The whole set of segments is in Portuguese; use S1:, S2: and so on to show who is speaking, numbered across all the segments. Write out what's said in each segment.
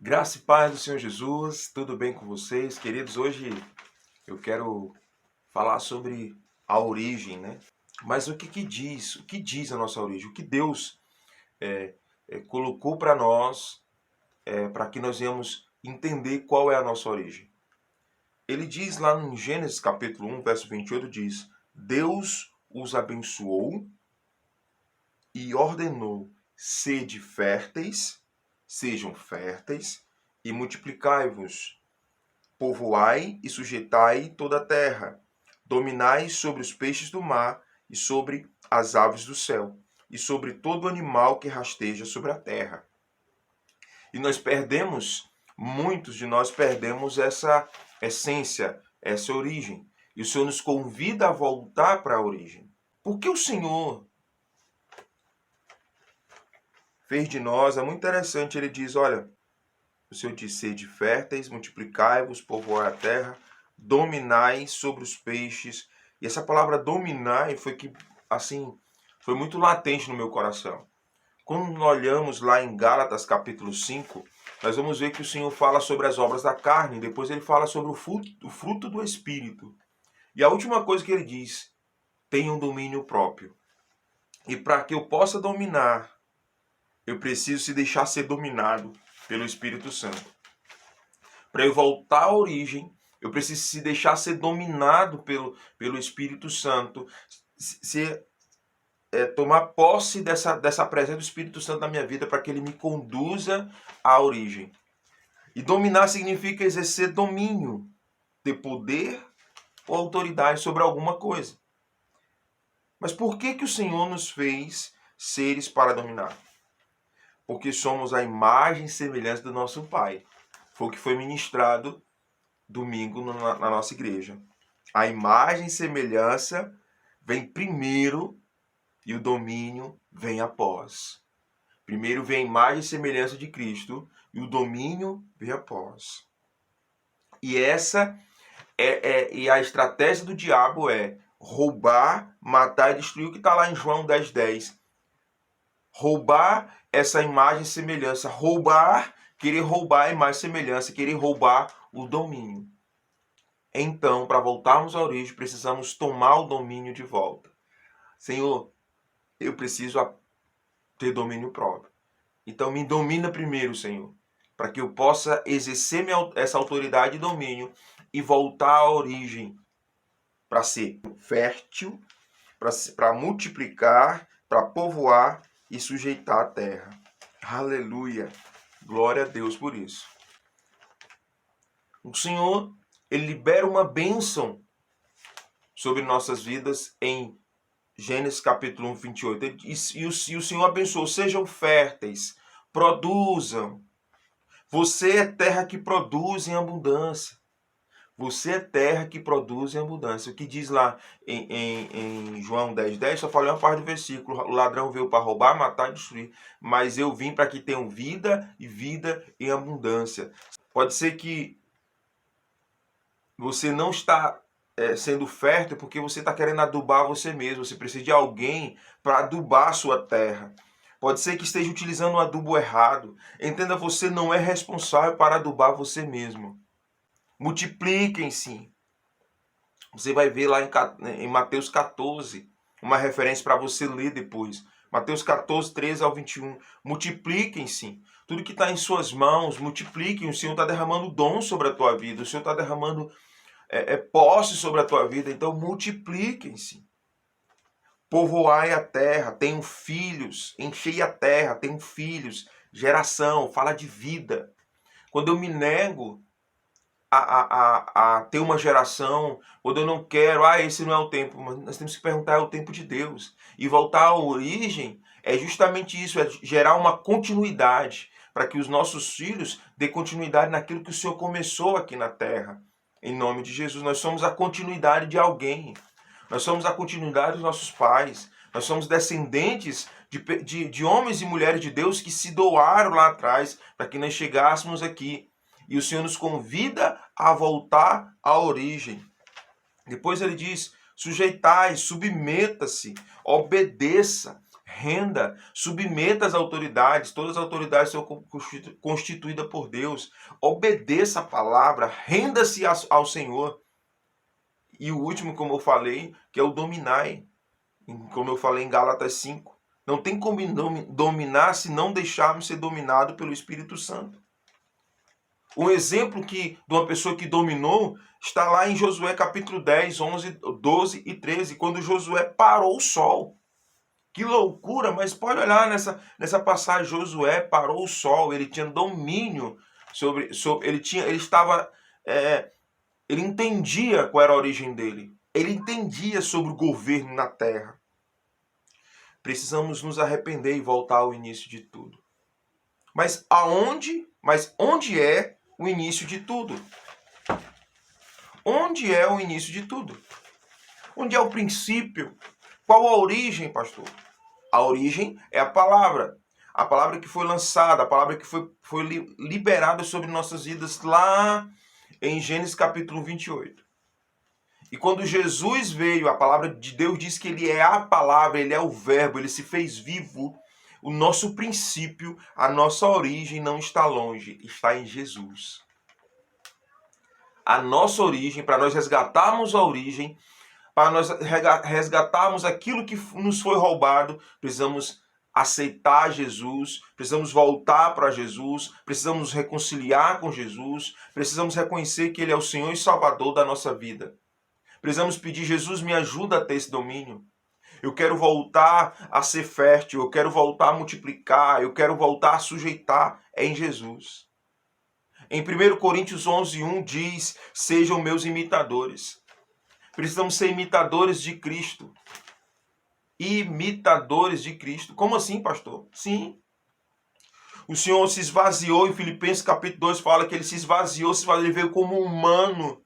S1: Graça e paz do Senhor Jesus, tudo bem com vocês, queridos? Hoje eu quero falar sobre a origem, né? Mas o que diz? O que diz a nossa origem? O que Deus colocou para nós, para que nós venhamos entender qual é a nossa origem? Ele diz lá em Gênesis capítulo 1, verso 28, diz: Deus os abençoou e ordenou: sejam férteis e multiplicai-vos. Povoai e sujeitai toda a terra. Dominai sobre os peixes do mar e sobre as aves do céu, e sobre todo animal que rasteja sobre a terra. E nós perdemos, muitos de nós perdemos essa essência, essa origem. E o Senhor nos convida a voltar para a origem. Porque o Senhor fez de nós, é muito interessante, ele diz, olha, o Senhor diz, sede férteis, multiplicai-vos, povoai a terra, dominai sobre os peixes. E essa palavra dominar foi que, assim, foi muito latente no meu coração. Quando nós olhamos lá em Gálatas capítulo 5, nós vamos ver que o Senhor fala sobre as obras da carne, depois ele fala sobre o fruto do Espírito. E a última coisa que ele diz, tenha um domínio próprio. E para que eu possa dominar, eu preciso se deixar ser dominado pelo Espírito Santo. Para eu voltar à origem, eu preciso se deixar ser dominado pelo Espírito Santo, tomar posse dessa presença do Espírito Santo na minha vida para que ele me conduza à origem. E dominar significa exercer domínio, ter poder ou autoridade sobre alguma coisa. Mas por que o Senhor nos fez seres para dominar? Porque somos a imagem e semelhança do nosso Pai. Foi o que foi ministrado domingo na nossa igreja. A imagem e semelhança vem primeiro e o domínio vem após. Primeiro vem a imagem e semelhança de Cristo e o domínio vem após. E essa e a estratégia do diabo é roubar, matar e destruir, o que está lá em João 10:10. Roubar essa imagem e semelhança, querer roubar a imagem e semelhança, querer roubar o domínio. Então, para voltarmos à origem, precisamos tomar o domínio de volta. Senhor, eu preciso ter domínio próprio. Então, me domina primeiro, Senhor, para que eu possa exercer essa autoridade e domínio e voltar à origem, para ser fértil, para multiplicar, para povoar e sujeitar a terra. Aleluia! Glória a Deus por isso. O Senhor, ele libera uma bênção sobre nossas vidas em Gênesis capítulo 1, 28. Ele diz, e o Senhor abençoou, sejam férteis, produzam. Você é terra que produz em abundância. Você é terra que produz em abundância. O que diz lá em João 10:10, só falei uma parte do versículo. O ladrão veio para roubar, matar e destruir. Mas eu vim para que tenham vida e vida em abundância. Pode ser que você não está sendo fértil porque você está querendo adubar você mesmo. Você precisa de alguém para adubar a sua terra. Pode ser que esteja utilizando um adubo errado. Entenda, você não é responsável para adubar você mesmo. Multipliquem-se. Você vai ver lá em Mateus 14, uma referência para você ler depois. Mateus 14, 13 ao 21. Multipliquem-se. Tudo que está em suas mãos, multipliquem. O Senhor está derramando dom sobre a tua vida. O Senhor está derramando posse sobre a tua vida. Então, multipliquem-se. Povoai a terra, tenham filhos. Enchei a terra, tenham filhos. Geração, fala de vida. Quando eu me nego a ter uma geração, quando eu não quero, esse não é o tempo, mas nós temos que perguntar, é o tempo de Deus. E voltar à origem é justamente isso, é gerar uma continuidade, para que os nossos filhos dê continuidade naquilo que o Senhor começou aqui na terra. Em nome de Jesus, nós somos a continuidade de alguém. Nós somos a continuidade dos nossos pais. Nós somos descendentes de homens e mulheres de Deus que se doaram lá atrás para que nós chegássemos aqui. E o Senhor nos convida a voltar à origem. Depois ele diz, sujeitai, submeta-se, obedeça, Renda, submeta as autoridades, todas as autoridades são constituídas por Deus. Obedeça a palavra, renda-se ao Senhor. E o último, como eu falei, que é o dominai, como eu falei em Gálatas 5. Não tem como dominar se não deixarmos ser dominado pelo Espírito Santo. Um exemplo de uma pessoa que dominou está lá em Josué capítulo 10, 11, 12 e 13, quando Josué parou o sol. Que loucura, mas pode olhar nessa passagem, Josué parou o sol, ele tinha domínio sobre ele entendia qual era a origem dele, ele entendia sobre o governo na terra. Precisamos nos arrepender e voltar ao início de tudo. Mas onde é o início de tudo? Onde é o início de tudo? Onde é o princípio? Qual a origem, pastor? A origem é a palavra que foi lançada, a palavra que foi liberada sobre nossas vidas lá em Gênesis capítulo 28. E quando Jesus veio, a palavra de Deus diz que ele é a palavra, ele é o verbo, ele se fez vivo. O nosso princípio, a nossa origem não está longe, está em Jesus. A nossa origem, para nós resgatarmos a origem, para nós resgatarmos aquilo que nos foi roubado, precisamos aceitar Jesus, precisamos voltar para Jesus, precisamos nos reconciliar com Jesus, precisamos reconhecer que Ele é o Senhor e Salvador da nossa vida. Precisamos pedir, Jesus, me ajuda a ter esse domínio. Eu quero voltar a ser fértil, eu quero voltar a multiplicar, eu quero voltar a sujeitar. É em Jesus. Em 1 Coríntios 11:1 diz, sejam meus imitadores. Precisamos ser imitadores de Cristo. Imitadores de Cristo. Como assim, pastor? Sim. O Senhor se esvaziou, em Filipenses capítulo 2 fala que ele se esvaziou, ele veio como humano.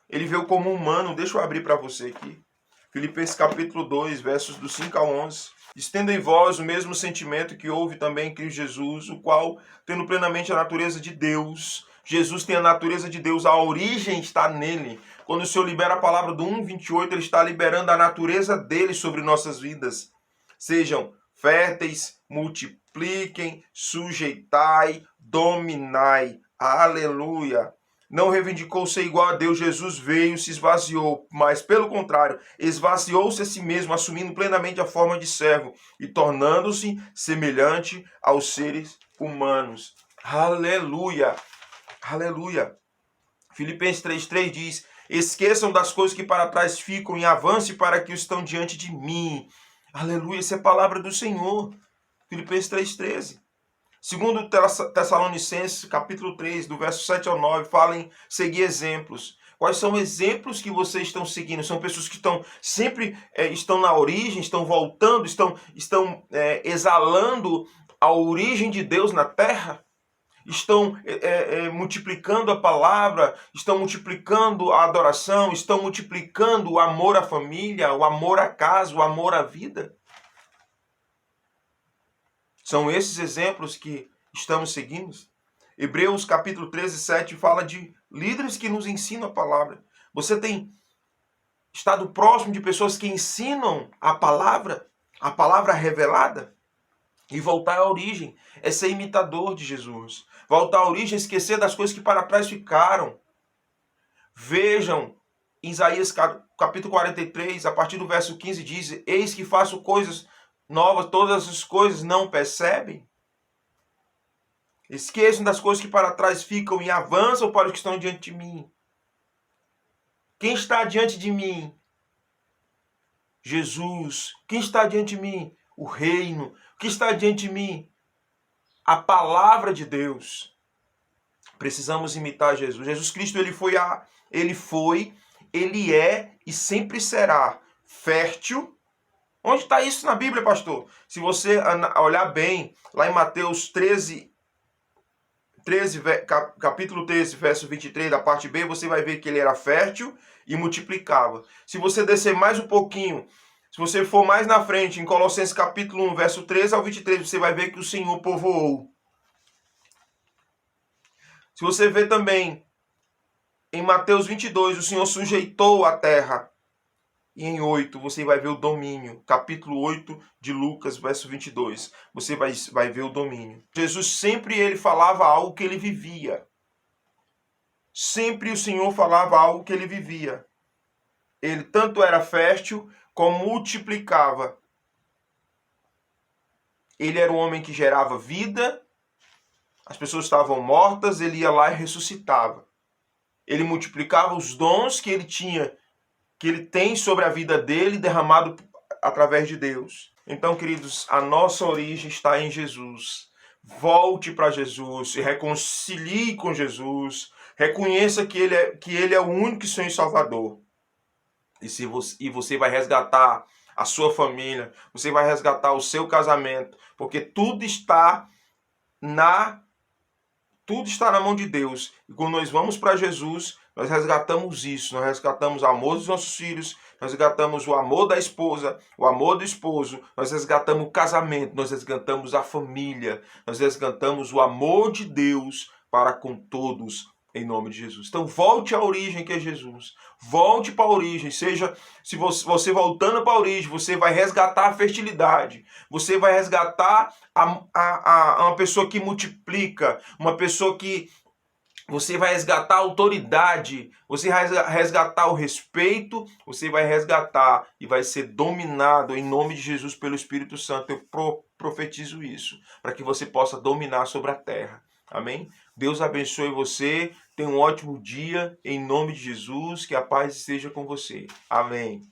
S1: Ele veio como humano. Deixa eu abrir para você aqui. Filipenses capítulo 2, versos do 5 ao 11. Estenda em vós o mesmo sentimento que houve também em Cristo Jesus, o qual, tendo plenamente a natureza de Deus, Jesus tem a natureza de Deus, a origem está nele. Quando o Senhor libera a palavra do 1:28, ele está liberando a natureza dele sobre nossas vidas. Sejam férteis, multipliquem, sujeitai, dominai. Aleluia! Não reivindicou ser igual a Deus, Jesus veio, se esvaziou, mas pelo contrário, esvaziou-se a si mesmo, assumindo plenamente a forma de servo e tornando-se semelhante aos seres humanos. Aleluia! Aleluia! Filipenses 3:3 diz, esqueçam das coisas que para trás ficam e avance para que estão diante de mim. Aleluia, essa é a palavra do Senhor. Filipenses 3:13. Segundo Tessalonicenses, capítulo 3, do verso 7 ao 9, fala em seguir exemplos. Quais são exemplos que vocês estão seguindo? São pessoas que estão sempre estão na origem, estão voltando, estão exalando a origem de Deus na terra? Estão multiplicando a palavra, estão multiplicando a adoração, estão multiplicando o amor à família, o amor à casa, o amor à vida? São esses exemplos que estamos seguindo. Hebreus capítulo 13, 7 fala de líderes que nos ensinam a palavra. Você tem estado próximo de pessoas que ensinam a palavra revelada? E voltar à origem é ser imitador de Jesus. Voltar à origem é esquecer das coisas que para trás ficaram. Vejam, em Isaías capítulo 43, a partir do verso 15 diz, eis que faço coisas novas, todas as coisas não percebem? Esqueçam das coisas que para trás ficam e avançam para os que estão diante de mim. Quem está diante de mim? Jesus. Quem está diante de mim? O reino. O que está diante de mim? A palavra de Deus. Precisamos imitar Jesus. Jesus Cristo, ele é e sempre será fértil. Onde está isso na Bíblia, pastor? Se você olhar bem, lá em Mateus 13, capítulo 13, verso 23, da parte B, você vai ver que ele era fértil e multiplicava. Se você descer mais um pouquinho, se você for mais na frente, em Colossenses capítulo 1, verso 13 ao 23, você vai ver que o Senhor povoou. Se você ver também, em Mateus 22, o Senhor sujeitou a terra. e em 8 você vai ver o domínio. Capítulo 8 de Lucas, verso 22. Você vai ver o domínio. Jesus sempre ele falava algo que ele vivia. Sempre o Senhor falava algo que ele vivia. Ele tanto era fértil como multiplicava. Ele era um homem que gerava vida. As pessoas estavam mortas, ele ia lá e ressuscitava. Ele multiplicava os dons que ele tinha, que ele tem sobre a vida dele, derramado através de Deus. Então, queridos, a nossa origem está em Jesus. Volte para Jesus, se reconcilie com Jesus, reconheça que ele é o único Senhor e Salvador. E você vai resgatar a sua família, você vai resgatar o seu casamento, porque tudo está na mão de Deus. E quando nós vamos para Jesus, nós resgatamos isso. Nós resgatamos o amor dos nossos filhos, nós resgatamos o amor da esposa, o amor do esposo, nós resgatamos o casamento, nós resgatamos a família, nós resgatamos o amor de Deus para com todos, em nome de Jesus. Então volte à origem que é Jesus. Volte para a origem. Se você voltando para a origem, você vai resgatar a fertilidade. Você vai resgatar uma pessoa que multiplica, uma pessoa que você vai resgatar a autoridade, você vai resgatar o respeito, você vai resgatar e vai ser dominado em nome de Jesus pelo Espírito Santo. Eu profetizo isso, para que você possa dominar sobre a terra. Amém? Deus abençoe você. Tenha um ótimo dia em nome de Jesus. Que a paz esteja com você. Amém.